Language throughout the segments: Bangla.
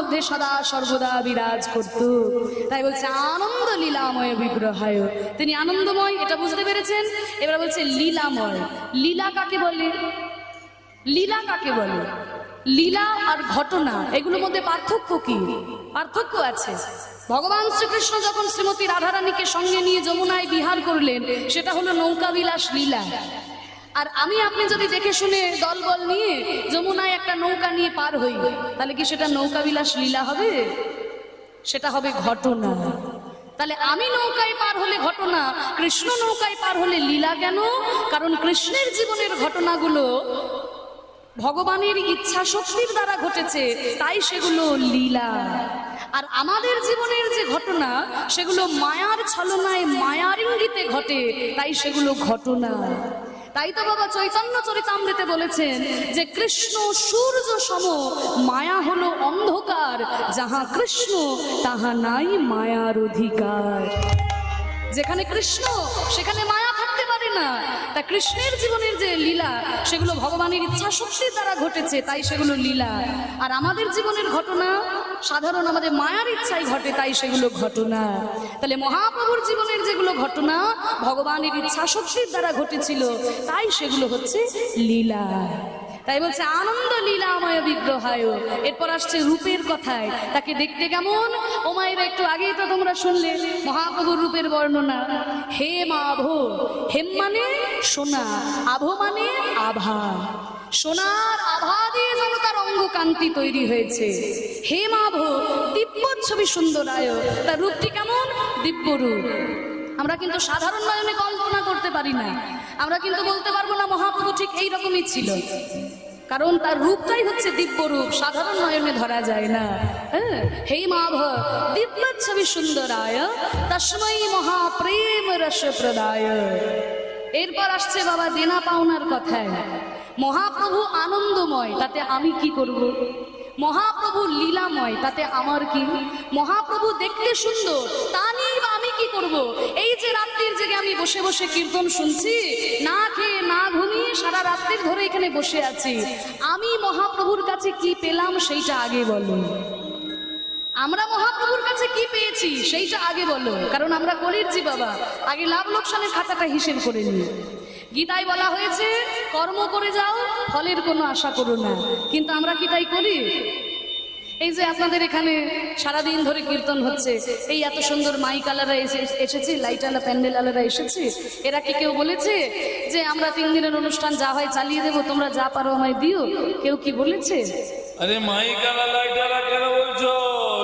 মধ্যে সদা সর্বদা বিরাজ করত। তাই বলছে আনন্দ লীলাময় বিগ্রহায়, তিনি আনন্দময়, এটা বুঝতে পেরেছেন। এবার বলছে লীলাময়। লীলা কাকে বলে? লীলা কাকে বলে? লীলা আর ঘটনা এগুলোর মধ্যে পার্থক্য কি? পার্থক্য আছে। ভগবান শ্রীকৃষ্ণ যখন শ্রীমতী রাধারানীকে সঙ্গে নিয়ে যমুনায় বিহার করলেন, সেটা হলো নৌকা বিলাস লীলা। আর আমি আপনি যদি দেখে শুনে দলবল নিয়ে যমুনায় একটা নৌকা নিয়ে পার হই, তাহলে কি সেটা নৌকা বিলাস লীলা হবে? সেটা হবে ঘটনা। তাহলে আমি নৌকায় পার হলে ঘটনা, কৃষ্ণ নৌকায় পার হলে লীলা। কেন? কারণ কৃষ্ণের জীবনের ঘটনাগুলো ভগবানের ইচ্ছা শক্তির দ্বারা ঘটেছে, তাই সেগুলো লীলা। আর আমাদের জীবনের যে ঘটনা, সেগুলো মায়ার ছলনায় মায়ার ইঙ্গিতে ঘটে, তাই সেগুলো ঘটনা। তাই তো বাবা চৈতন্য চরিতামৃতে বলেছেন যে কৃষ্ণ সূর্য সম, মায়া হলো অন্ধকার, যাহা কৃষ্ণ তাহা নাই মায়ার অধিকার। যেখানে কৃষ্ণ সেখানে মায়া থাকতে পারে না। তা কৃষ্ণের জীবনের যে লীলা, সেগুলো ভগবানের ইচ্ছা শক্তির দ্বারা ঘটেছে, তাই সেগুলো লীলা। আর আমাদের জীবনের ঘটনা সাধারণ আমাদের মায়ার ইচ্ছাই ঘটে, তাই সেগুলো ঘটনা। তাহলে মহাপ্রভুর জীবনের যেগুলো ঘটনা ভগবানের ইচ্ছা শক্তির দ্বারা ঘটেছিল, তাই সেগুলো হচ্ছে লীলা। তাই বলছে আনন্দ লীলাময় বিগ্রহায়। এরপর আসছে রূপের কথায়, তাকে দেখতে কেমন? ও মায়েরা, একটু আগেই তো তোমরা শুনলে মহাপ্রভুর রূপের বর্ণনা। হেম আভ, হেম মানে সোনা, আভ মানে আভা। সোনার আভা দিয়ে যেন তার অঙ্গ কান্তি তৈরি হয়েছে। হেম আভ, দিব্য ছবি সুন্দরায়। তার রূপটি কেমন? দিব্য রূপ। আমরা কিন্তু সাধারণ নয়নে কল্পনা করতে পারি না। আমরা কিন্তু বলতে পারবো না মহাপ্রভু ঠিক এইরকমই ছিল, কারণ তার রূপটাই হচ্ছে দিব্য রূপ, সাধারণ নয়নে ধরা যায় না। হে মাভ দিব্য ছবি সুন্দরায়, তস্মৈ মহাপ্রেম রস প্রদায়। এরপর আসছে বাবা দেনা পাওনার কথায়। মহাপ্রভু আনন্দময়, তাতে আমি কি করব? মহাপ্রভু লীলাময়, তাতে আমার কি? মহাপ্রভু দেখতে সুন্দর, তা নিয়ে বা আমি কি করব? এই যে রাত্রির জেগে আমি বসে বসে কীর্তন শুনছি, না খেয়ে না ঘুমিয়ে সারা রাত্রির ধরে এখানে বসে আছি, আমি মহাপ্রভুর কাছে কি পেলাম সেইটা আগে বলো। আমরা মহাপ্রভুর কাছে কি পেয়েছি সেইটা আগে বলো, কারণ আমরা কলিরজি বাবা, আগে লাভ লোকসানের খাতাটা হিসেব করে নিই। গীতায় বলা হয়েছে কর্ম করে যাও, ফলের কোনো আশা করো না, কিন্তু আমরা কি তাই করি? এই যে আপনাদের এখানে সারাদিন ধরে কীর্তন হচ্ছে, এই এত সুন্দর মাইকালারা এসেছে, লাইটালা প্যান্ডেলালারা এসেছে, এরা কি কেউ বলেছে যে আমরা 3 দিনের অনুষ্ঠান যা হয় চালিয়ে দেবো, তোমরা যা পারো আমায় দিও? কেউ কি বলেছে? আরে মাইকালা লাইটালা কেন বলছো?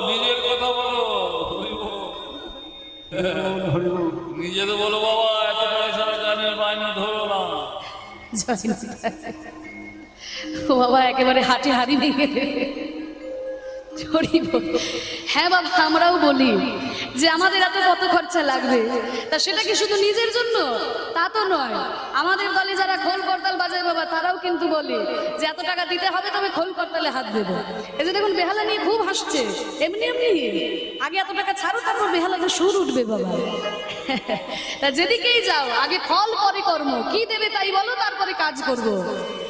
নিজের কথা বলো। নিজে তো বলো বাবা, এত পয়সা গানের বায়না ধরো না। ও বাবা, একেবারে হাটে হাড়ি ভেঙে হ্যাঁ বাবা, আমরাও বলি যে আমাদের এত কত খরচা লাগবে, তা সেটা কি শুধু নিজের জন্য? তা তো নয়। আমাদের দলে যারা খোল করতাল বাজায় বাবা, তারাও কিন্তু বলে যে এত টাকা দিতে হবে, তবে খোল করতালে হাত দেবো। এই যে দেখুন বেহালা নিয়ে খুব হাসছে, এমনি এমনি আগে এত টাকা ছাড়ো, তারপর বেহালাতে সুর উঠবে বাবা। তা যেদিকেই যাও আগে ফল পরে কর্ম, কি দেবে তাই বলো, তারপরে কাজ করব।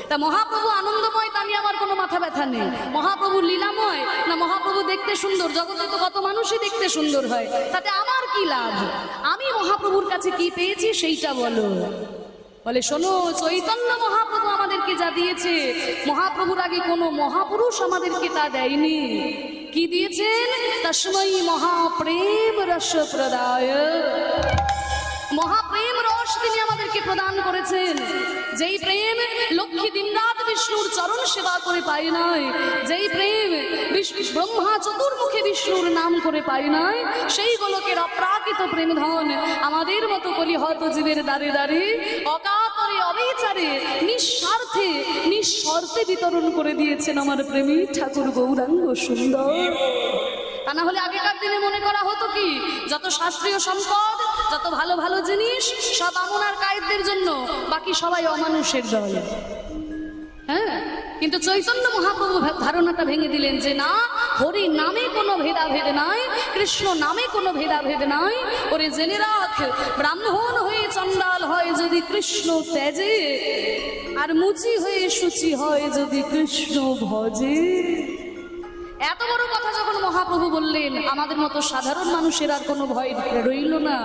তা মহাপ্রভু আনন্দময়, তা নিয়ে আমার কোনো মাথা ব্যথা নেই। মহাপ্রভু লীলাময় না মহাপ্রভু দেখতে সুন্দর, জগতে তো কত মানুষই দেখতে সুন্দর হয়, তাতে আমার কি লাভ? আমি মহাপ্রভুর কাছে কি পেয়েছি সেইটা বলো। বলে শোনো, চৈতন্য মহাপ্রভু আমাদেরকে যা দিয়েছে, মহাপ্রভুর আগে কোনো মহাপুরুষ আমাদেরকে তা দেয়নি। কি দিয়েছেন? তস্মৈ মহাপ্রেম রস প্রদায়। মহাপ্রেম রস তিনি আমাদেরকে প্রদান করেছেন। যেই প্রেম লক্ষ্মী দিনরাত বিষ্ণুর চরণ সেবা করে পায় নয়, যেই প্রেম ব্রহ্মা চতুর্মুখে বিষ্ণুর নাম করে পায় নয়, সেই গোলকের অপ্রাকৃত প্রেম ধন আমাদের মতো কলিহত জীবের দ্বারে দ্বারে অকাতরে অবিচারে নিঃস্বার্থে নিঃশর্তে বিতরণ করে দিয়েছেন আমার প্রেমী ঠাকুর গৌরাঙ্গ সুন্দর। তা না হলে আগেকার দিনে মনে করা হতো কি, যত শাস্ত্রীয় সম্পদ, যত ভালো ভালো জিনিস সব আমনার কায়েদদের জন্য, বাকি সবাই অমানুষের দল। হ্যাঁ, কিন্তু চৈতন্য মহাপ্রভু ধারণাটা ভেঙে দিলেন যে না, হরি নামে কোনো ভেদাভেদ নাই, কৃষ্ণ নামে কোনো ভেদাভেদ নাই। ওরে জেনে রাখ, ব্রাহ্মণ হয়ে চণ্ডাল হয় যদি কৃষ্ণ ত্যাজে, আর মুচি হয়ে শুচি হয় যদি কৃষ্ণ ভজে। এত বড় কথা যখন মহাপ্রভু বললেন, আমাদের মতো সাধারণ মানুষের আর কোনো ভয় রইল না।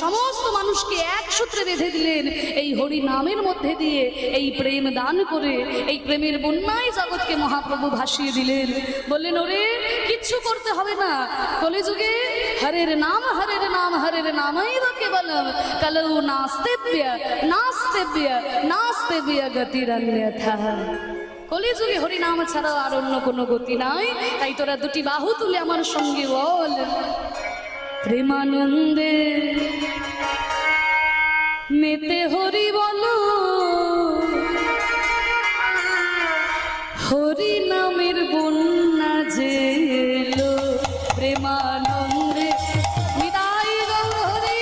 সমস্ত মানুষকে এক সূত্রে বেঁধে দিলেন এই হরি নামের মধ্যে দিয়ে, এই প্রেম দান করে, এই প্রেমের বন্যায় জগৎকে মহাপ্রভু ভাসিয়ে দিলেন। বললেন, ওরে কিচ্ছু করতে হবে না, কলিযুগে হরের নাম হরের নাম হরের নামই বা কেবলম কলৌ নাস্তেব্য নাস্তেব্য নাস্তেব্য গতিরন্যথা। কলিযুগে হরি নাম ছাড়া আর অন্য কোনো গতি নাই। তাই তোরা দুটি বাহু তুলে আমার সঙ্গে বল, প্রেমানন্দে মেতে হরি বলো, হরি নামের বন্যা জেলো, প্রেমানন্দে নিতাই গৌর হরি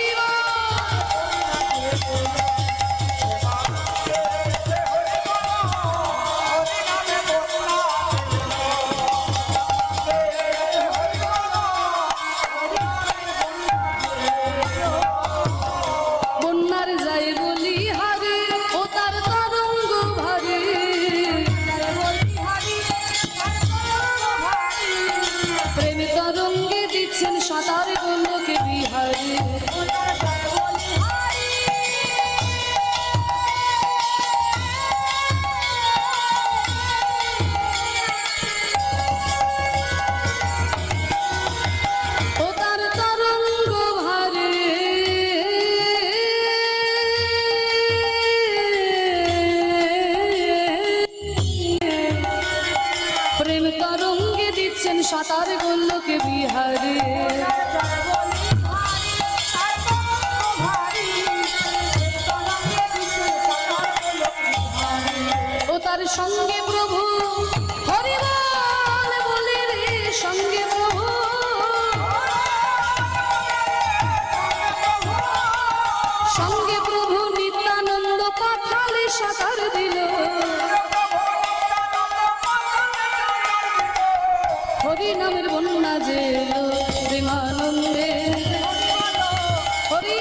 বন্যার যাই বলি হারে, ও তার তরঙ্গ ভারে, প্রেম তরঙ্গে দিচ্ছেন সাঁতার গোলকে বিহারে। ও তার তরঙ্গ ভারে, প্রেম তরঙ্গে দিচ্ছেন সাঁতার গোলকে বিহারে। ও তার সঙ্গে প্রভু হরিবল বলে রে, সঙ্গে প্রভু সঙ্গে প্রভু নিত্যানন্দ পাঠালে সাঁতার দিল, হরি নামের বন্যা জেলো, প্রেমানন্দে হরি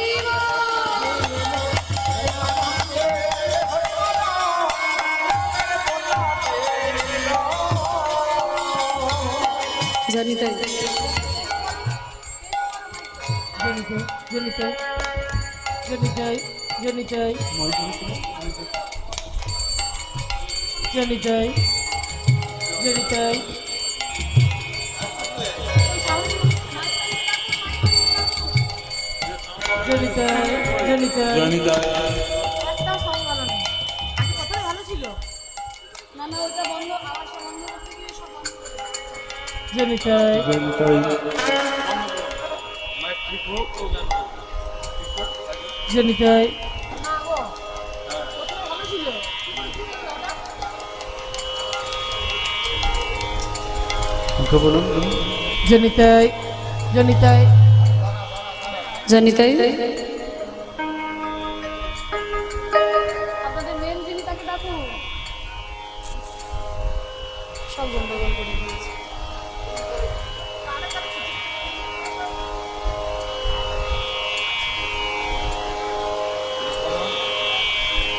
জানি তাই জনিতাই জনিতাই জনিতাই জনিতাই জনিতাই জনিতাই জনিতাই না না ওটা বন্ধ, আওয়াজটা বন্ধ করতে গিয়ে সব বন্ধ করে দিয়েছে। জনিতাই জনিতাই জনিতাই জনিতাই জানিতাই আপনাদের মেন যিনি তাকে ডাকুন, সব গন্ডগোল করে দিয়েছে।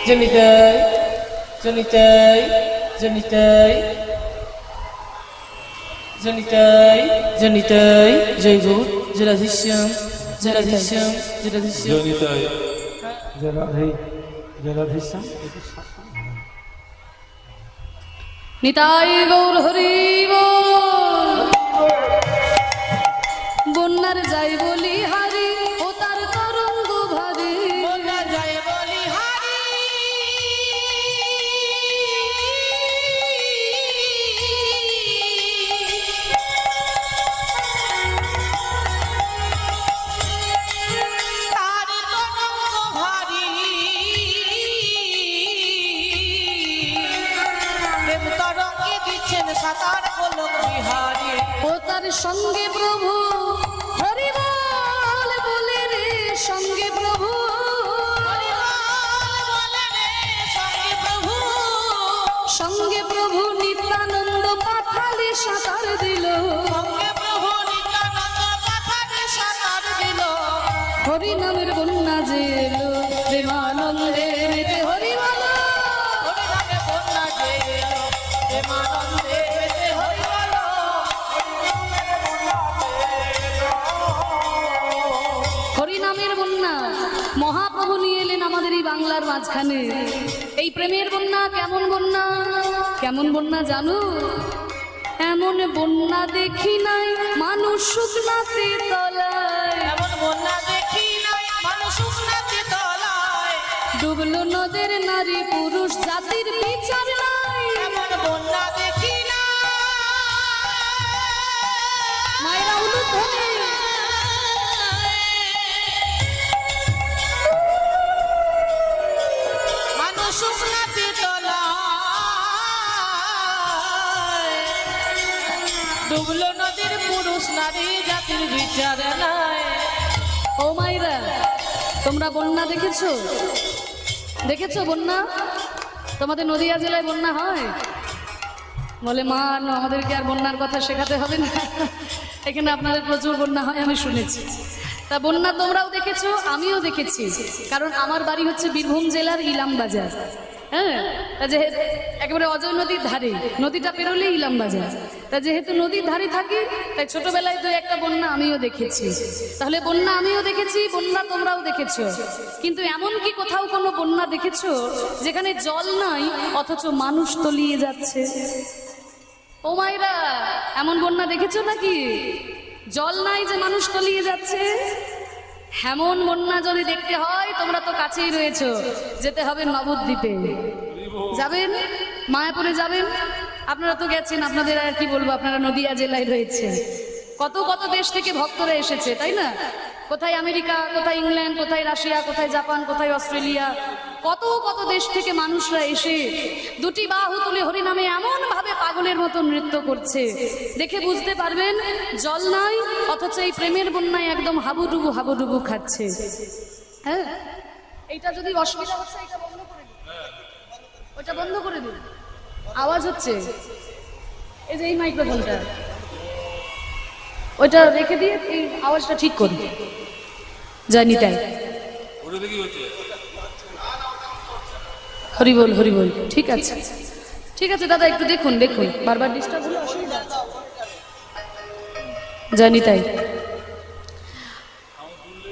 জনিতাই জনিতাই জনিতাই জনিতাই জনিতাই জয় গৌর জয় রাধেশ্যাম জয় রাধেশ্যাম জয় রাধেশ্যাম জনিতাই নিতাই গৌর হরি বল, বন্যার যাই বলি হারি, ও তার তরঙ্গ ভারে, জয় বলি হারি তার তরঙ্গ ভারী, প্রেম তরঙ্গে দিচ্ছেন সাঁতার গোলক বিহারে। ও তার সঙ্গে প্রভু হরিবল বলে রে, সঙ্গে প্রভু সঙ্গে প্রভু নিত্যানন্দ পাঠালে সাঁতার দিল, হরি নামের বন্যা জেলো, প্রেমানন্দে মেতে হরি বলো, আমাদের এই বাংলার মাঝখানে। এই প্রেমের বন্যা কেমন বন্যা, কেমন বন্যা জানো? এমন বন্যা দেখি নাই মানুষ শুকনাতে তলায়, এমন বন্যা দেখি নাই মানুষ শুকনাতে তলায়, ডুবলো নদের নারী পুরুষ জাতির বিচার নাই। এমন বন্যা দেখি না মায়েরা উলুধ্বনি। মানুষ শুকনাতে তলায়, ডুবলো নদীর পুরুষ নারী জাতির বিচার নাই। ও মায়েরা, তোমরা বন্যা দেখেছো? দেখেছো বন্যা? তোমাদের নদিয়া জেলায় বন্যা হয়? বলে মা আমাদেরকে আর বন্যার কথা শেখাতে হবে না, এখানে আপনাদের প্রচুর বন্যা হয় আমি শুনেছি। তা বন্যা তোমরাও দেখেছো, আমিও দেখেছি, কারণ আমার বাড়ি হচ্ছে বীরভূম জেলার ইলাম বাজার। হ্যাঁ, তা যেহেতু একেবারে অজয় নদীর ধারে, নদীটা পেরোলেই ইলাম বাজার, তা যেহেতু নদীর ধারে থাকি তাই ছোটবেলায় তো একটা বন্যা আমিও দেখেছি। তাহলে বন্যা আমিও দেখেছি, বন্যা তোমরাও দেখেছো, কিন্তু এমন কি কোথাও কোনো বন্যা দেখেছো যেখানে জল নাই অথচ মানুষ তলিয়ে যাচ্ছে? ও মায়েরা, এমন বন্যা দেখেছো নাকি? জল নাই যে মানুষ তলিয়ে যাচ্ছে। এমন বন্যা যদি দেখতে হয় তোমরা তো কাছেই রয়েছো, যেতে হবে নবদ্বীপে। যাবেন, মায়াপুরে যাবেন। আপনারা তো গেছেন, আপনাদের আর কি বলবো, আপনারা নদিয়া জেলায় রয়েছে। কত কত দেশ থেকে ভক্তরা এসেছে, তাই না? কোথায় আমেরিকা, কোথায় ইংল্যান্ড, কোথায় রাশিয়া, কোথায় জাপান, কোথায় অস্ট্রেলিয়া, কত কত দেশ থেকে মানুষরা এসে দুটি বাহু তুলে হরিনামে এমন ভাবে পাগলের মতো নৃত্য করছে, দেখে বুঝতে পারবেন জল নাই অথচ এই প্রেমের বন্যায় একদম হাবুডুবু হাবুডুবু খাচ্ছে। হ্যাঁ, এইটা যদি অসুবিধা হচ্ছে এটা বন্ধ করে দিন, ওইটা বন্ধ করে দিন, আওয়াজ হচ্ছে। এই যে এই মাইক্রোফোনটা, ওইটা রেখে দিয়ে এই আওয়াজটা ঠিক করুন। জানি তাই, ওটা কি হচ্ছে? হরি বল হরি বল। ঠিক আছে, ঠিক আছে দাদা, একটু দেখুন দেখুন, বারবার ডিস্টার্ব হলে অসুবিধা। জানি তাই।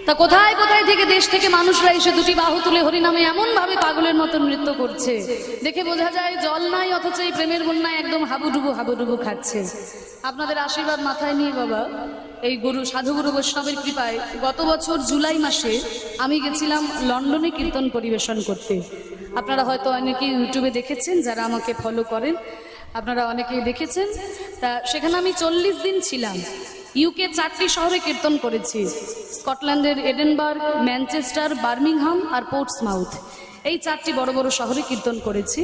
তা কোথায় কোথায় থেকে দেশ থেকে মানুষরা এসে দুটি বাহু তুলে হরিনামে এমন ভাবে পাগলের মতো নৃত্য করছে, দেখে বোঝা যায় জল নাই অথচ এই প্রেমের বন্যায় একদম হাবুডুবু হাবুডুবু খাচ্ছে। আপনাদের আশীর্বাদ মাথায় নিয়ে বাবা, এই গুরু সাধুগুরু বৈষ্ণবের কৃপায় গত বছর জুলাই মাসে আমি গেছিলাম লন্ডনে কীর্তন পরিবেশন করতে। আপনারা হয়তো অনেকেই ইউটিউবে দেখেছেন, যারা আমাকে ফলো করেন আপনারা অনেকেই দেখেছেন। তা সেখানে আমি 40 দিন ছিলাম। ইউকে 4টি শহরে কীর্তন করেছি, স্কটল্যান্ডের এডেনবার্গ, ম্যানচেস্টার, বার্মিংহাম আর পোর্টসমাউথ, এই 4টি বড় বড় শহরে কীর্তন করেছি।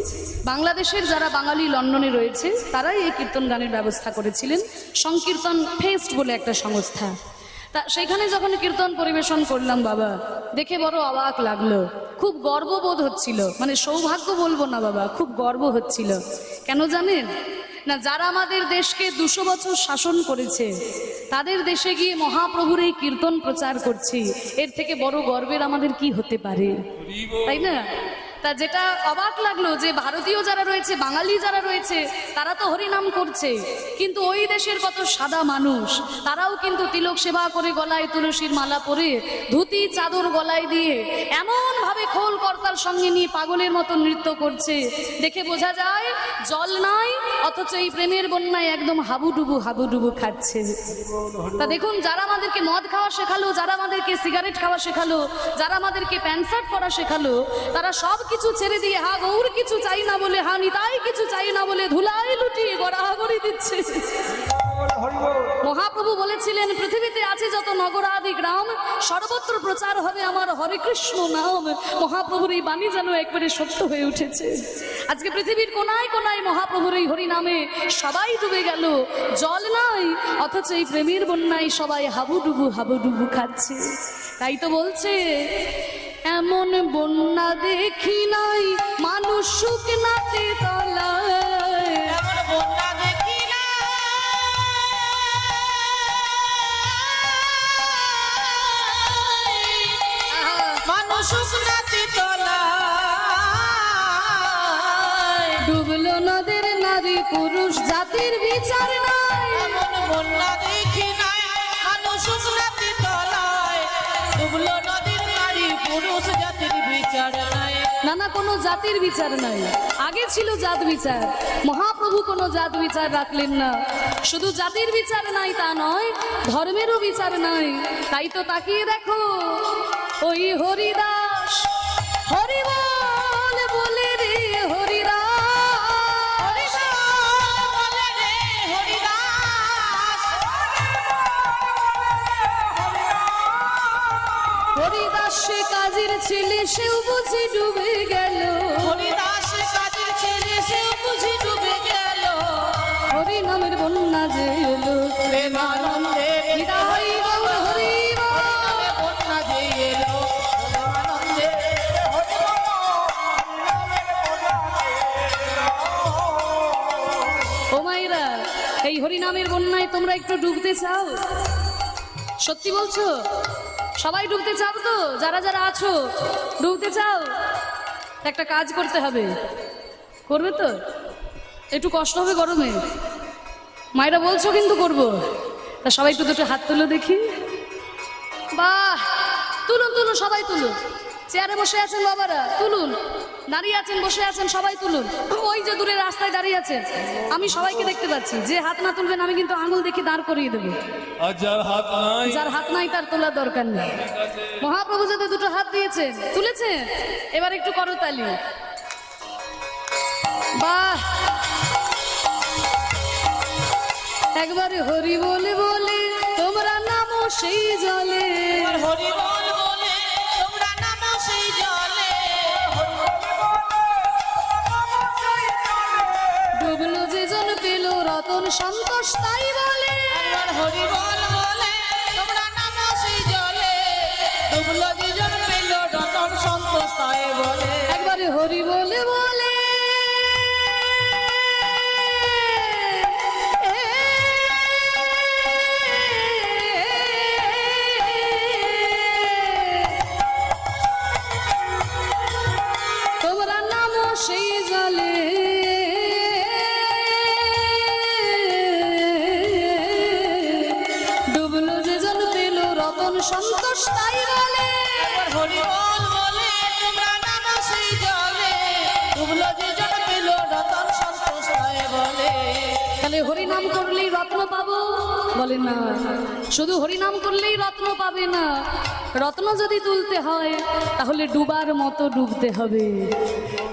বাংলাদেশের যারা বাঙালি লন্ডনে রয়েছে তারাই এই কীর্তন গানের ব্যবস্থা করেছিলেন, সংকীর্তন ফেস্ট বলে একটা সংস্থা। তা সেখানে যখন কীর্তন পরিবেশন করলাম বাবা, দেখে বড় অবাক লাগলো, খুব গর্ববোধ হচ্ছিল, মানে সৌভাগ্য বলবো না বাবা, খুব গর্ব হচ্ছিল। কেন জানেন না, যারা আমাদের দেশকে 200 বছর শাসন করেছে তাদের দেশে গিয়ে মহাপ্রভুর এই কীর্তন প্রচার করছি, এর থেকে বড় গর্বের আমাদের কি হতে পারে, তাই না? তা যেটা অবাক লাগলো যে ভারতীয় যারা রয়েছে, বাঙালি যারা রয়েছে তারা তো হরিনাম করছে, কিন্তু ওই দেশের কত সাদা মানুষ তারাও কিন্তু তিলক সেবা করে, গলায় তুলসীর মালা পরে, ধুতি চাদর গলায় দিয়ে এমন ভাবে খোল কর্তার সঙ্গে নিয়ে পাগলের মতো নৃত্য করছে, দেখে বোঝা যায় জল নাই অথচ এই প্রেমের বন্যায় একদম হাবুডুবু হাবুডুবু খাচ্ছে। তা দেখুন, যারা আমাদেরকে মদ খাওয়া শেখালো, যারা আমাদেরকে সিগারেট খাওয়া শেখালো, যারা আমাদেরকে প্যান্ট শার্ট পরা শেখালো, তারা সব কিছু ছেড়ে দিয়ে হা গৌর কিছু চাই না বলে, হা নিতাই কিছু চাই না বলে ধুলাই লুটিয়ে গড়াগড়ি দিচ্ছে। মহাপ্রভু বলেছিলেন, পৃথিবীতে আছে যত নগরাদি গ্রাম, সর্বত্র প্রচার হবে আমার হরে কৃষ্ণ নাম। মহাপ্রভুর এই বাণী যেন একবারে সত্য হয়ে উঠেছে। আজকে পৃথিবীর কোনায় কোনায় মহাপ্রভুর এই হরি নামে সবাই ডুবে গেল, জল নাই অথচ এই প্রেমের বন্যায় সবাই হাবুডুবু হাবুডুবু খাচ্ছে। তাই তো বলছে, এমন বন্যা দেখি নাই মানুষ শুকনাতে তলায়, এমন বন্যা দেখি না মানুষ শুকনাতে তলায়, ডুবলো নদের নারী পুরুষ জাতির বিচার নাই। এমন বন্যা দেখি নাই মানুষ শুকনাতে তলায়, ডুবলো নদীর নারী পুরুষ জাতির বিচার বিচার নাই, না না, কোনো জাতির বিচার নাই। আগে ছিল জাত বিচার, মহাপ্রভু কোনো জাত বিচার রাখলেন না। শুধু জাতির বিচার নাই তা নয়, ধর্মেরও বিচার নাই। তাই তো তাকিয়ে দেখো, ওই হরিদাস হরিবল বলে রে হরিদাস, বলে রে হরিদাস, হরিদাস সে কাজের ছেলে, সেও বুঝি ডুবে গেল। হরিদাস কাজের ছেলে, সেও বুঝি ডুবে গেল। হরি নামের বন্যা যে এলো, প্রেমানন্দে হৃদয় গৌর হরি বল। বন্যা যে এলো, প্রেমানন্দে ও মায়েরা, এই হরিনামের বন্যায় তোমরা একটু ডুবতে চাও? সত্যি বলছো? সবাই ডুবতে চাও তো? যারা যারা আছো ডুবতে চাও? একটা কাজ করতে হবে, করবে তো? একটু কষ্ট হবে গরমে, মায়েরা বলছো কিন্তু করবো। তা সবাই একটু দুটো হাত তুলো দেখি। বাহ, তুলুন তুলুন, সবাই তুলুন। চেয়ারে বসে আছেন বাবারা তুলুন, দাঁড়িয়ে আছেন বসে আছেন সবাই তুলুন। ওই যে দূরে রাস্তায় দাঁড়িয়ে আছেন, আমি সবাইকে দেখতে পাচ্ছি। যে হাত না তুলবেন আমি কিন্তু আঙুল দেখে দাঁড় করিয়ে দেবো। আর যার হাত নাই, যার হাত নাই তার তোলার দরকার নেই। মহাপ্রভু যাতে দুটো হাত দিয়েছেন, তুলেছেন, এবার একটু করতালি। বাহ, একবারে হরি বলে বলে তোমরা নামো সেই জলে, হরিবল বলে তোমরা নামো সেই জলে। ডুবলো যে জন পেল রতন সন্তোষ তাই বলে। একবার হরিবল বলে তোমরা নামো সেই জলে। ডুবলো দুজন পেল রতন সন্তোষ তাই বলে। একবারে হরি বলে বলে তোমরা নামো সেই জলে, ডুবলো যে জন পেল রতন সন্তোষ তাই বলে। একবার হরিবল বলে তোমরা নামো সেই জলে। ডুবলো দুজন পেল রতন সন্তোষ তাই বলে। তাহলে হরিনাম করলেই রত্ন পাবো? বলে না, শুধু হরিনাম করলেই রত্ন পাবে না। রত্ন যদি তুলতে হয় তাহলে ডুবার মতো ডুবতে হবে,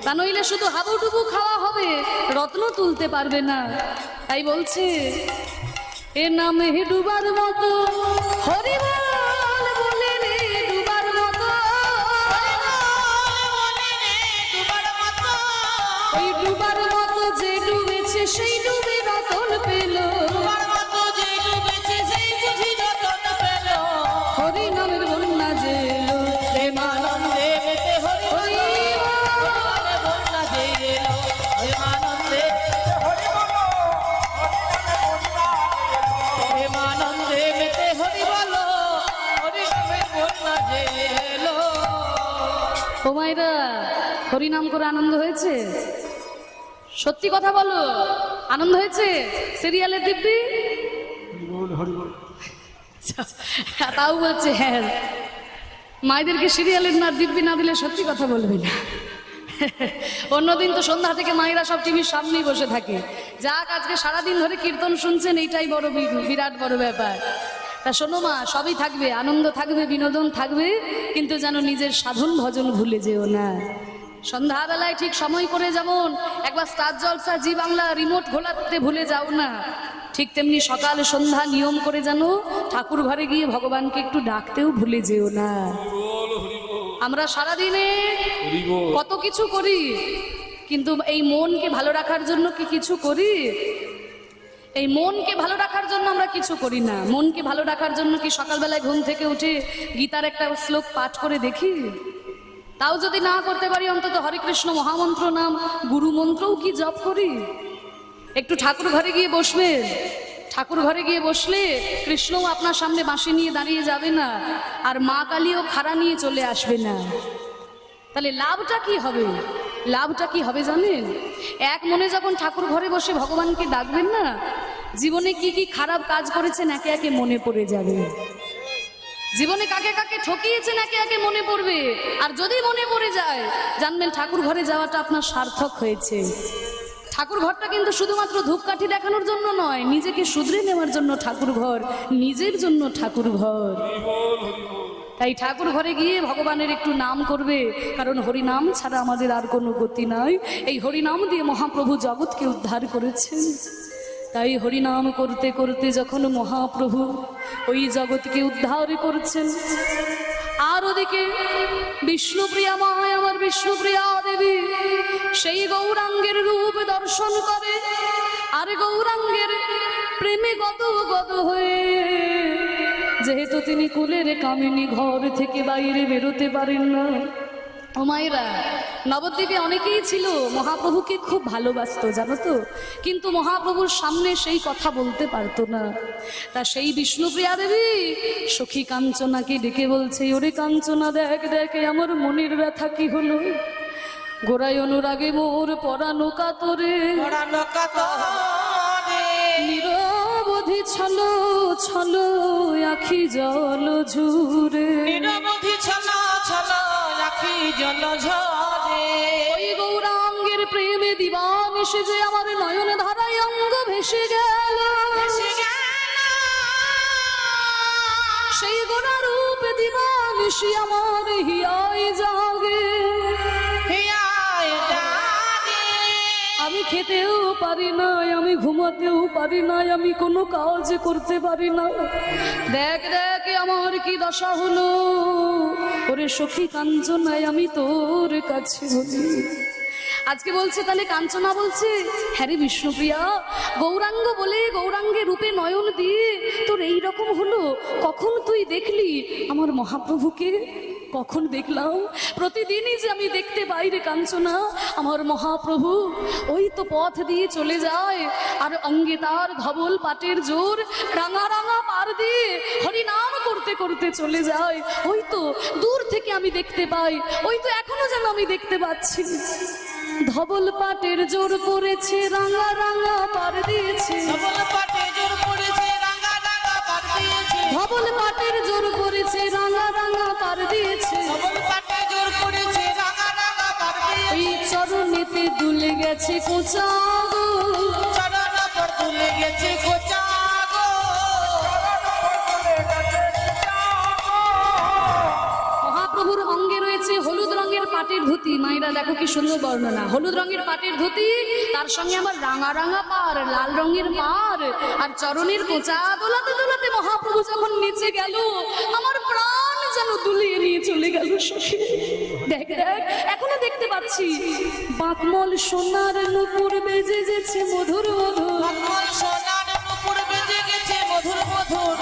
তা নইলে শুধু হাবুডুবু খাওয়া হবে, রত্ন তুলতে পারবে না। তাই বলছে এ নামে ডুবার মতো হরিবল বলে রে ডুবার মতো, বলে রে ডুবার মতো। ওই ডুবার মতো যে ডুবেছে সেই ডুবে রতন পেল। ডুবার মতো যে ডুবেছে সেই বুঝি রতন পেল। হরি নামের বন্যা যে এলো, প্রেমানন্দে মেতে হরিবল বলে বন্যা যে এলো। প্রেমানন্দে প্রেমানন্দে মেতে হরিবল হরিনামের বন্যা যে এলো। ও মায়েরা, হরিনাম করে আনন্দ হয়েছে? সত্যি কথা বলো, আনন্দ হয়েছে? সিরিয়ালের দিব্যি তাও বলছে হ্যাঁ। মায়েদেরকে সিরিয়ালের না দিব্যি না দিলে সত্যি কথা বলবে না। অন্যদিন তো সন্ধ্যা থেকে মায়েরা সব টিভির সামনেই বসে থাকে। যাক, আজকে সারাদিন ধরে কীর্তন শুনছেন, এইটাই বড় বিরাট বড় ব্যাপার। তা শোনো মা, সবই থাকবে, আনন্দ থাকবে, বিনোদন থাকবে, কিন্তু যেন নিজের সাধন ভজন ভুলে যেও না। সন্ধ্যাবেলায় ঠিক সময় করে যেমন একবার স্টার জলসা জি বাংলা রিমোট ঘোলাতে ভুলে যাও না, ঠিক তেমনি সকাল সন্ধ্যা নিয়ম করে যেন ঠাকুর ঘরে গিয়ে ভগবানকে একটু ডাকতেও ভুলে যেও না। বল হরি বল, আমরা সারাদিনে হরি বল। কত কিছু করি, কিন্তু এই মনকে ভালো রাখার জন্য কি কিছু করি? এই মনকে ভালো রাখার জন্য আমরা কিছু করি না। মনকে ভালো রাখার জন্য কি সকালবেলায় ঘুম থেকে উঠে গীতার একটা শ্লোক পাঠ করে দেখি? তাও যদি না করতে পারি, অন্তত হরে কৃষ্ণ মহামন্ত্র নাম গুরু মন্ত্রও কি জপ করি? একটু ঠাকুর ঘরে গিয়ে বসবে, ঠাকুর ঘরে গিয়ে বসলে কৃষ্ণও আপনার সামনে বাঁশি নিয়ে দাঁড়িয়ে যাবে না, আর মা কালীও খাড়া নিয়ে চলে আসবে না। তাহলে লাভটা কি হবে? লাভটা কি হবে জানেন? এক মনে যখন ঠাকুর ঘরে বসে ভগবানকে ডাকবেন না, জীবনে কি কি খারাপ কাজ করেছেন একে একে মনে পড়ে যাবে। জীবনে কাকে কাকে ঠকিয়েছেন একে একে মনে পড়বে, আর যদি মনে পড়ে যায় জানবেন ঠাকুর ঘরে যাওয়াটা আপনার সার্থক হয়েছে। ঠাকুর ঘরটা কিন্তু শুধুমাত্র ধূপকাঠি দেখানোর জন্য নয়, নিজেকে শুধরে নেওয়ার জন্য ঠাকুর ঘর, নিজের জন্য ঠাকুর ঘর। তাই ঠাকুর ঘরে গিয়ে ভগবানের একটু নাম করবে, কারণ হরিনাম ছাড়া আমাদের আর কোনো গতি নাই। এই হরিনাম দিয়ে মহাপ্রভু জগৎকে উদ্ধার করেছেন। তাই হরিনাম করতে করতে যখন মহাপ্রভু ওই জগৎকে উদ্ধার করছেন, আর ওদিকে বিষ্ণুপ্রিয়া মায় আমার বিষ্ণুপ্রিয়া দেবী সেই গৌরাঙ্গের রূপ দর্শন করে, আর গৌরাঙ্গের প্রেমে গত হয়ে, যেহেতু তিনি কুলের কামিনী ঘর থেকে বাইরে বেরোতে পারেন না। ও মায়েরা, নবদ্বীপে অনেকেই ছিল মহাপ্রভুকে খুব ভালোবাসতো, জানো তো, কিন্তু মহাপ্রভুর সামনে সেই কথা বলতে পারতো না। তা সেই বিষ্ণুপ্রিয়া দেবী সখী কাঞ্চনাকে ডেকে বলছে, ওরে কাঞ্চনা, দেখ দেখ আমার মনের ব্যথা কি হলো, গোড়ায় অনুরাগে মোর পরানো কাতরে, নিরবধি ছলো ছলো আখি জল ঝুরে, নিরবধি ছলো ছলো আখি জল ঝরে। ওই গৌরাঙ্গের প্রেমে দিবানিশে যে আমার নয়ন ধারায় অঙ্গ ভেসে গেল, সেই গোড়া রূপ দিবানিশি আমার হিয়ায় জাগে। আমি খেতেও পারি না, আমি ঘুমাতেও পারি না, আমি কোনো কাজ করতে পারি না। দেখ দেখ আমার কি দশা হলো, ওরে সখী কাঞ্চনায় আমি তোর কাছে বলি। আজকে বলছে, তাহলে কাঞ্চনা বলছে, হ্যাঁ রে বিষ্ণুপ্রিয়া, গৌরাঙ্গ বলে গৌরাঙ্গের রূপে নয়ন দিয়ে তোর এই রকম হলো, কখন তুই দেখলি আমার মহাপ্রভুকে? কখন দেখলাম? প্রতিদিনই যে আমি দেখতে পাই রে কাঞ্চনা, আমার মহাপ্রভু ওই তো পথ দিয়ে চলে যায়, আর অঙ্গে তার ধবল পাটের জোর, রাঙা রাঙা পার দিয়ে হরিনাম করতে করতে চলে যায়। ওই তো দূর থেকে আমি দেখতে পাই, ওই তো এখনো যেন আমি দেখতে পাচ্ছি। ধবল পাটের জোর পড়েছে, রাঙা রাঙা পার দিয়েছে, ধবল পাটের জোর পড়েছে, রাঙা রাঙা পার দিয়েছে, ধবল পাটের জোর পড়েছে, রাঙা রাঙা পার দিয়েছে, ধবল পাটের জোর পড়েছে, রাঙা রাঙা পার দিয়েছে। ওই চরণেতে দুলে গেছে কোচা গো, চরণ পর তুলে গেছে কোচা গো। মহাপ্রভুর অঙ্গে রয়েছে হলুদ রঙের পাটের ধুতি। মায়েরা দেখো কি সুন্দর বর্ণনা, হলুদ রঙের পাটের ধুতি, তার সঙ্গে আমার রাঙা রাঙা পার, লাল রঙের পার, আর চরণের কোচা। দোলাতে দোলাতে মহাপ্রভু যখন নিচে গেল, আমার প্রাণ যেন দুলিয়ে নিয়ে চলে গেল। সখী দেখ দেখ, এখনো দেখতে পাচ্ছি, বাকমল সোনার নুপুর বেজে গেছে মধুর মধুর, বাকমল সোনার নুপুর বেজে গেছে মধুর মধুর।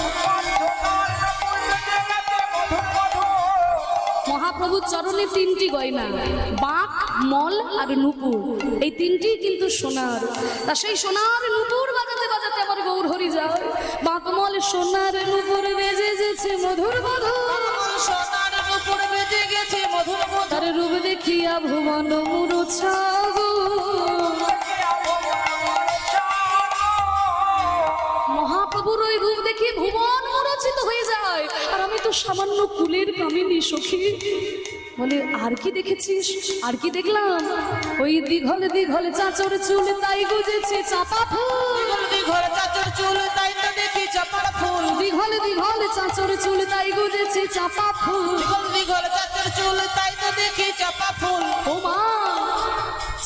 মহাপ্রভুর চরণে তিনটি গয়না, বাঁক, মল আর নুপুর, এই তিনটি কিন্তু সোনার। তা সেই সোনার নুপুর বাজাতে বাজাতে আমার গৌর হরি যায়। বাঁক মল সোনার নুপুর বেজে গেছে মধুর মধুর, বাকমল সোনার নুপুর বেজে গেছে মধুর মধুর। তার রূপ দেখিয়া ভুবন মূর্ছা গো। মহাপ্রভুর ওই রূপ দেখে ভুবন মূর্ছিত হয়ে যায়, আর আমি তো সামান্য কুলের কামিনী সখী। বলে, আর কি দেখেছিস? আর কি দেখলাম? ওই দিঘলে দিঘলে চাচর চুল, তাই গুজেছে চাপা ফুল, দিঘলে চাচর চুল, তাই তো দেখি চাপার ফুল, দিঘলে দিঘলে চাচর চুল, তাই গুজেছে চাপা ফুল, দিঘলে চাচর চুল, তাই তো দেখি চাপা ফুল। ও মা,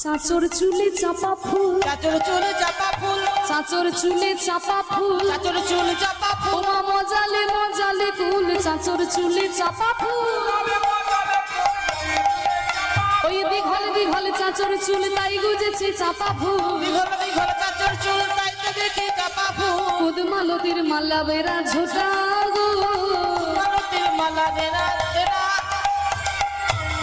চাচর চুলে চাপা ফুল, চাচর চুল চাপা ফুল, চাচর চুলে চাপা ফুল, চাচর চুল চাপা ও ফুল। মা মজালে মজালে ফুল, চাচর চুলে চাপা ফুল, ওই দিঘলে দিঘলে চাচর চুল, তাই গুজেছে চাপা ফুল, দিঘলে দিঘলে চাচর চুল, তাই তো দেখি চাপা ফুল। কুদমালতির মালা বেড়া ঝোটা গো। মালতীর মালা দেনা দেনা।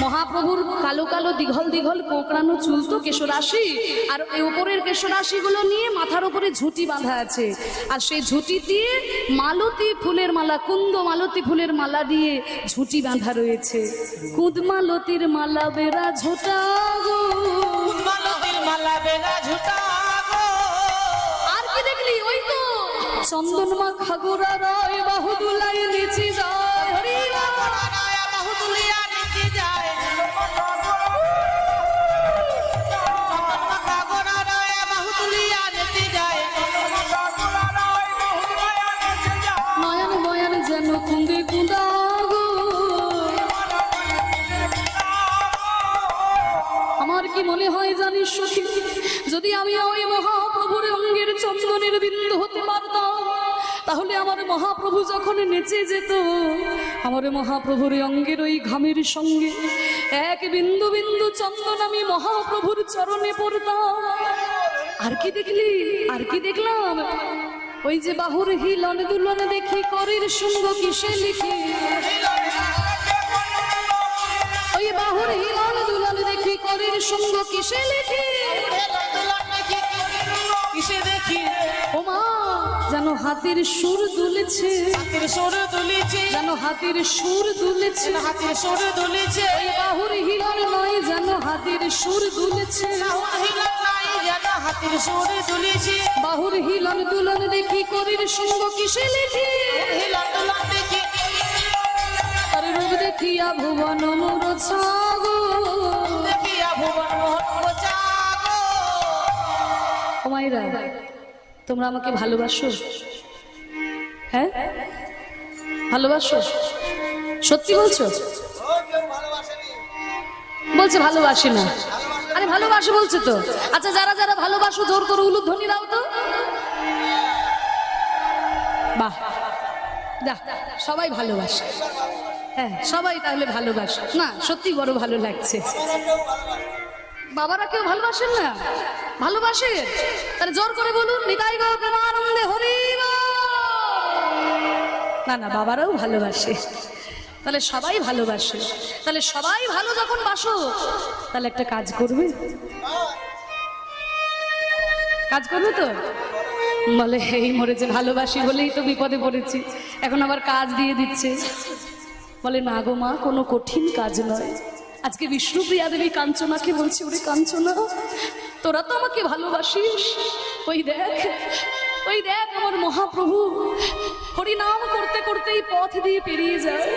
মহাপ্রভুর কালো কালো দিঘল দিঘল কোঁকড়ানো চুল তো কেশরাশি, আর এই উপরের কেশরাশিগুলো নিয়ে মাথার উপরে ঝুঁটি বাঁধা আছে, আর সেই ঝুঁটি দিয়ে মালতী ফুলের মালা, কুন্দ মালতী ফুলের মালা দিয়ে ঝুঁটি বাঁধা রয়েছে। কুদ মালতীর মালা বেড়া ঝোটা গো। মালতীর মালা বেনা ঝুটা গো। আর কি দেখলি? ওই তো চন্দন মাখা গোরা রয় বাহু দুলাই নিচে যায় হরি রাম। রায়া বাহু তুলিয়া নিচে যায় গোরা রায়া বাহু তুলিয়া নিচে যায় নয়ন বয়ন যেন কুঁদে কুঁদা গো। আমার কি মনে হয় জানিস সখী, যদি আমি ওই মহাপ্রভুর অঙ্গের চন্দনের বিন্দু হতে পারতাম, তাহলে আমার মহাপ্রভু যখন নেচে যেত, আমার মহাপ্রভুর অঙ্গের ওই ঘামের সঙ্গে এক বিন্দু বিন্দু চন্দন আমি মহাপ্রভুর চরণে পড়তাম। আর কি দেখলি, আর কি দেখলাম, ওই যে বাহুর হিলন দুলন দেখি করির সঙ্গ কিসে লিখি, ওই বাহুর হিলন দুলন দেখি করির সঙ্গ কিসে লিখি, কিসে দেখি ওমা যেন হাতির সুর দুলেছে, হাতের সুর দুলিছে যেন হাতির সুর দুলেছে, হাতের সুর দুলিছে ওই বাহুর হিলন নয় যেন হাতির সুর দুলেছে, হিলন নাই যেন হাতের সুর দুলিছে বাহুর হিলন দুলন দেখি করির সঙ্গ কিসে লিখি, হিলন দুলন দেখি তার রূপ দেখিয়া ভুবন মোর ছাগো। দেখিয়া ভুবন মোহন জাগো। ও মায়েরা, তোমরা আমাকে ভালোবাসো? হ্যাঁ ভালোবাসো? সত্যি বলছো? বলছে ভালোবাসি না। আরে ভালোবাসো বলছে তো। আচ্ছা যারা যারা ভালোবাসো জোর করে উলুধ্বনি দাও তো। বাহ, দেখ সবাই ভালোবাসে। হ্যাঁ সবাই তাহলে ভালোবাসে না, সত্যি বড় ভালো লাগছে। বাবারা কেউ ভালোবাসেন না? ভালোবাসে? তাহলে জোর করে বলুন নিতাই গো প্রেমানন্দে হরি বল। না না, বাবারাও ভালোবাসে। তাহলে সবাই ভালোবাসে। তাহলে সবাই ভালো যখন বাসো, তাহলে একটা কাজ করবে, কাজ করবে তো? বলে এই মরেছে ভালোবাসি বলেই তো বিপদে পড়েছি, এখন আবার কাজ দিয়ে দিচ্ছে। বলে না গো মা, কোনো কঠিন কাজ নয়। আজকে বিষ্ণুপ্রিয়া দেবী কাঞ্চনাকে বলছি, ওরে কাঞ্চনা, তোরা তো আমাকে ভালোবাসিস, ওই দেখ, ওই দেখ আমার মহাপ্রভু হরিনাম করতে করতে এই পথ দিয়ে পেরিয়ে যায়,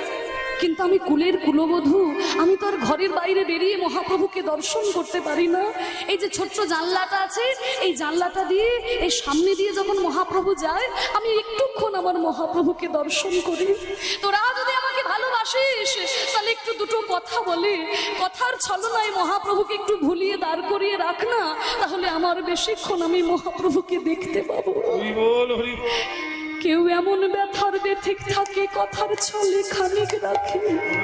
কিন্তু আমি কুলের কুলবধূ, আমি তো আর ঘরের বাইরে বেরিয়ে মহাপ্রভুকে দর্শন করতে পারি না। এই যে ছোট্ট জানলাটা আছে, এই জানলাটা দিয়ে এই সামনে দিয়ে যখন মহাপ্রভু যায়, আমি একটুক্ষণ আমার মহাপ্রভুকে দর্শন করি। তোরা যদি আমাকে ভালোবাসিস, তাহলে একটু দুটো কথা বলে, কথার ছলনায় মহাপ্রভুকে একটু ভুলিয়ে দাঁড় করিয়ে রাখ না, তাহলে আমার বেশিক্ষণ আমি মহাপ্রভুকে দেখতে পাবো। হরি বল, হরি বল। কেউ এমন ব্যথার বেঠিক থাকে, কথার ছলে খানিক রাখে,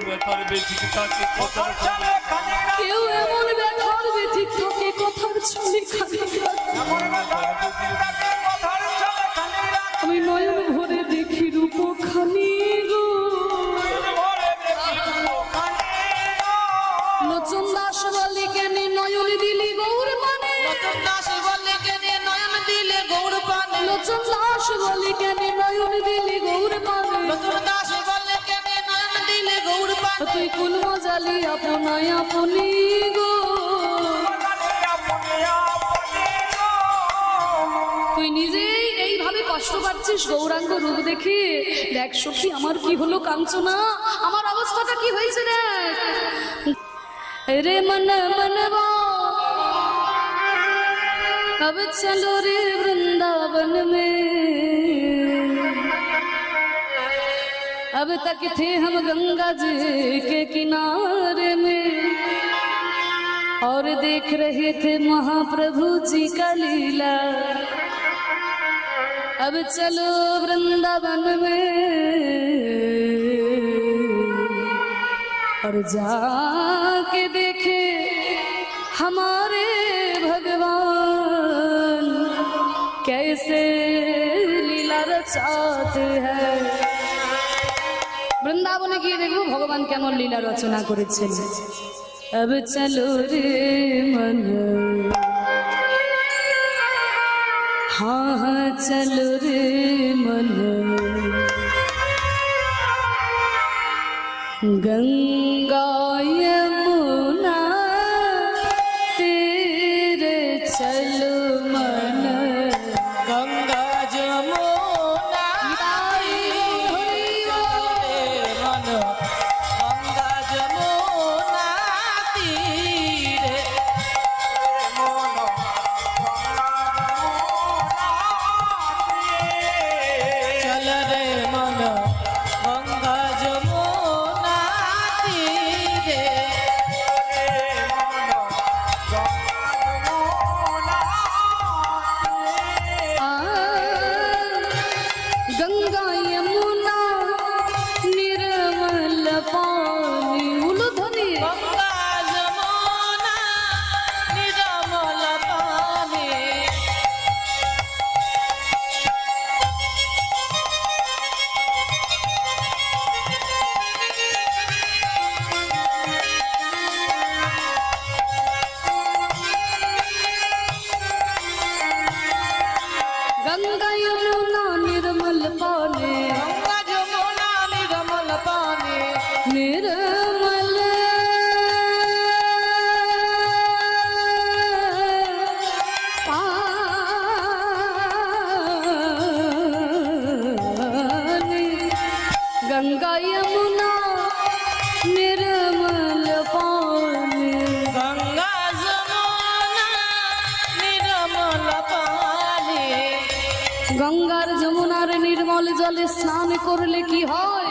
ব্যথার বেঠিক থাকে কথার ছলে খানিক রাখে, কেউ এমন ব্যথার বেঠিক থাকে, কথার ছলে খানিক রাখে। আমি নয়ন ভরে দেখি রূপ খানি গো, লোচন দাস বলে কেন নয়ন দিলি গৌর পানে, নতুন দাস বলে কেনে নয়ন দিলে গৌর পানে, লোচন দাস বলে কেন নয়ন দিলি গৌর পানে, নতুন দাস বলে কেনে নয়ন দিলে গৌর পানে। তুই কুল মজালি আপনায় আপনি গো, তুই নিজেই এইভাবে কষ্ট পাচ্ছিস গৌরাঙ্গ রূপ দেখে। দেখ সখী আমার কি হলো কাঞ্চনা, আমার অবস্থাটা কি হয়েছে দেখ। রে মন মনवा अब चलो रे वृंदावन में, अब तक थे हम गंगा जी के किनारे में, और देख रहे थे महाप्रभु जी का लीला, अब चलो वृंदावन में, और जाके देखे हमारे भगवान कैसे लीला रचाते हैं। বৃন্দাবনে গিয়ে দেখবো ভগবান কেমন লীলা রচনা করেছেন। अब चलो रे मन, हाँ हाँ चलो रे मन, गंगा यमुना तेरे चलो मन, गंगा जमुना গঙ্গার যমুনার নির্মল জলে স্নান করলে কি হয়?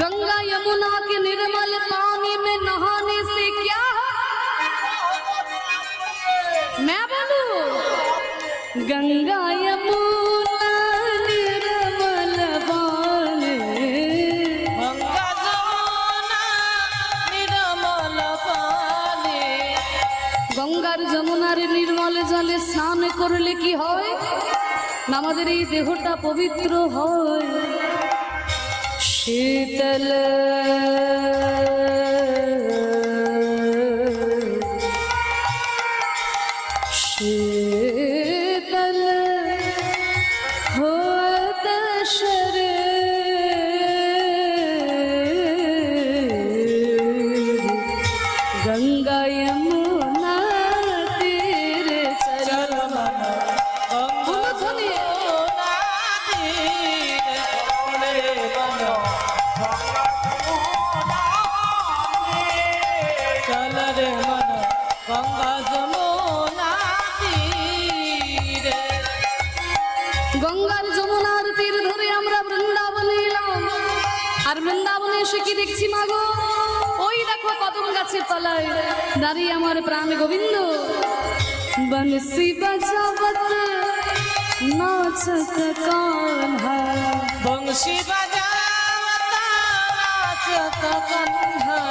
गंगा यमुना के निर्मल पानी में नहाने से क्या? मैं बोलूं, गंगा यमुना निर्मल पानी, গঙ্গা যমুনা নির্মল পানি, গঙ্গার যমুনার নির্মল জলে স্নান করলে কি হয়? না আমাদের এই দেহটা পবিত্র হয়, शीतल शीतल होत शरीर, गंगा यमुना तीर चल मन। চল রে মন গঙ্গা যমুনা তীরে। গঙ্গার যমুনার তীর ধরে আমরা বৃন্দাবনে এলাম। আর বৃন্দাবনে এসে কি দেখছি মাগো? ওই দেখো কদম গাছের তলায় দাঁড়িয়ে আমার প্রাণ গোবিন্দ বংশী বাজাবত নাচত কাन्हा, বংশী বাজাওতা নাচত কান্হা।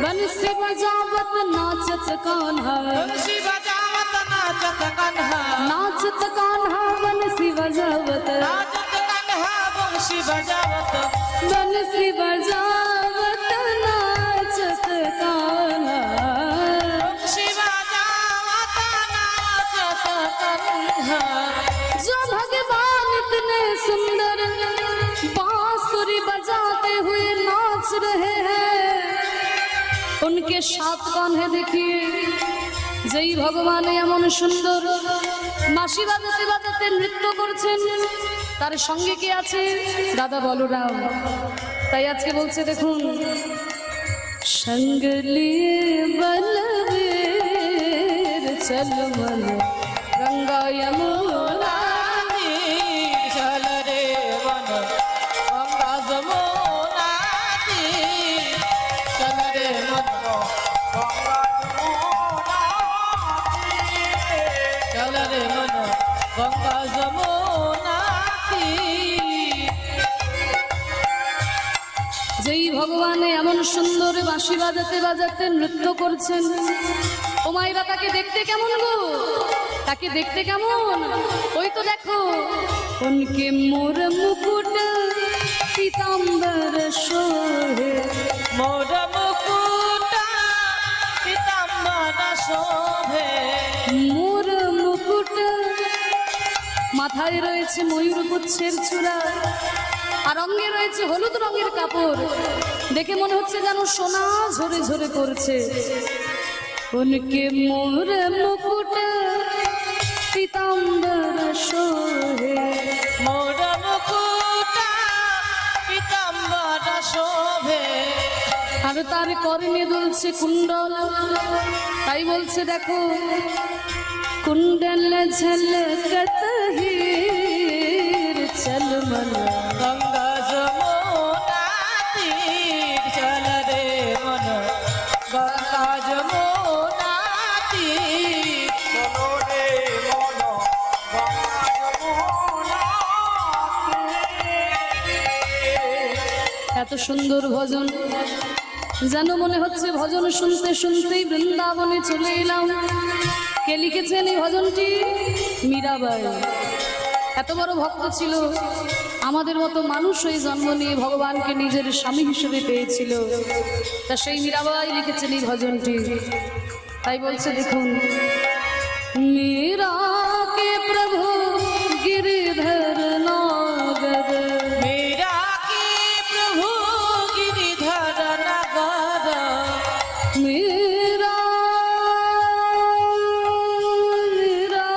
बंसी बजावत नाचत कान्हा, বংশী বাজাওতা নাচত কান্হা। नाचत कान्हा बंसी बजावत, নাচত কান্হা বংশী বাজাওতা। बंसी बजावत नाचत कान्हा। বংশী বাজাওতা নাচত কান্হা। जो भगवान इतने सुंदर बांसुरी बजाते हुए नाच रहे हैं, उनके सात कान्हे देखिए। যেই ভগবান এমন সুন্দর মাসি বাজাতে বাজাতে নৃত্য করছেন, তার সঙ্গে কে আছে? দাদা বলরাম। তাই আজকে বলছে দেখুন, সঙ্গ লিয়ে বলবীর চল মন গঙ্গা যমুনা। চল রে মন গঙ্গা যমুনা তীর। চল রে মন গঙ্গা যমুনা তীর। চল রে মন গঙ্গা যমুনা তীর। যেই ভগবান এমন সুন্দর বাঁশি বাজাতে বাজাতে নৃত্য করছেন, ও মায়েরা তাকে দেখতে কেমন গো? তাকে দেখতে কেমন? ওই তো দেখো, উনকে মোর মুকুট পীতাম্বর শোভে, মোর মুকুটা পীতাম্বর শোভে। মোর মুকুট। মাথায় রয়েছে ময়ূর পুচ্ছের চূড়া, আর অঙ্গে রয়েছে হলুদ রঙের কাপড়। দেখে মনে হচ্ছে যেন সোনা ঝরে ঝরে পড়ছে। উনকে মোর মুকুট পীতাম্বর শোভে, মোর মুকুটা পীতাম্বর শোভে। আর তার কর্ণে দুলছে কুণ্ডল। তাই বলছে দেখো, কুণ্ডল ঝলকত হীর চল মন গঙ্গা যমুনা তীর। চল রে মন গঙ্গা যমুনা তীর। চলো রে মন গঙ্গা যমুনা তীর। এত সুন্দর ভজন, যেন মনে হচ্ছে ভজন শুনতে শুনতেই বৃন্দাবনে চলে এলাম। কে লিখেছেন এই ভজনটি? মীরাবাই। এত বড় ভক্ত ছিল, আমাদের মতো মানুষ হয়ে জন্ম নিয়ে ভগবানকে নিজের স্বামী হিসেবে পেয়েছিল। তা সেই মীরাবাই লিখেছেন এই ভজনটি। তাই বলছে দেখুন, মীরা কে প্রভু गिरधर नागर, मेरा की प्रभु गिरिधर नगर। मेरा मेरा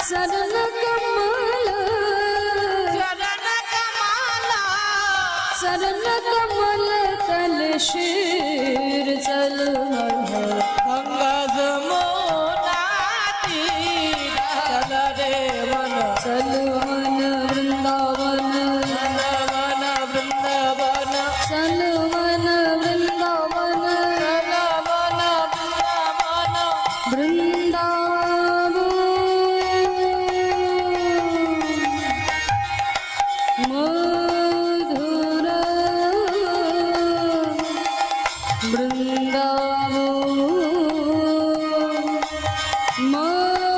चरण कमल चरण कमल चरण कमल तल शीर चल गंगा जमुना तीर चल रे मन चल मन वृंदावन मन वृंदावन चल मन वृंदावन चल मन वृंदावन वृंदावन मधुर वृंदावन मधुर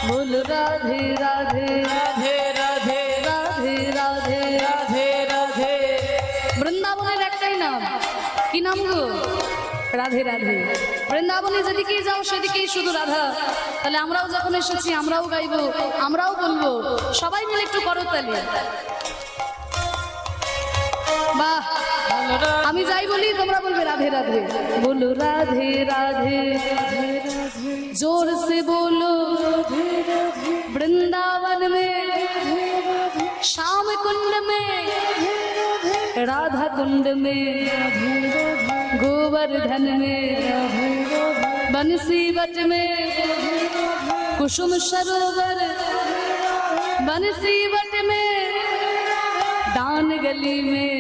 बोल राधे राधे राधे राधे राधे राधे राधे राधे বৃন্দাবনের একটাই নাম, কি নাম গো? রাধে রাধে। বৃন্দাবনে যেদিকেই যাও সেদিকেই শুধু রাধা। তাহলে আমরাও যখন এসেছি আমরাও গাইবো, আমরাও বলবো, সবাই মিলে একটু করতালি। বাহ, আমি যাই বলি তোমরা বলবে রাধে রাধে। বলো রাধে রাধে जोर से बोलो वृंदावन में श्याम कुंड में राधा कुंड में गोवर्धन में बंसी बट में कुसुम सरोवर बंसी बट में दान गली में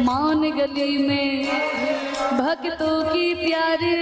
मान गली में भक्तों की प्यारी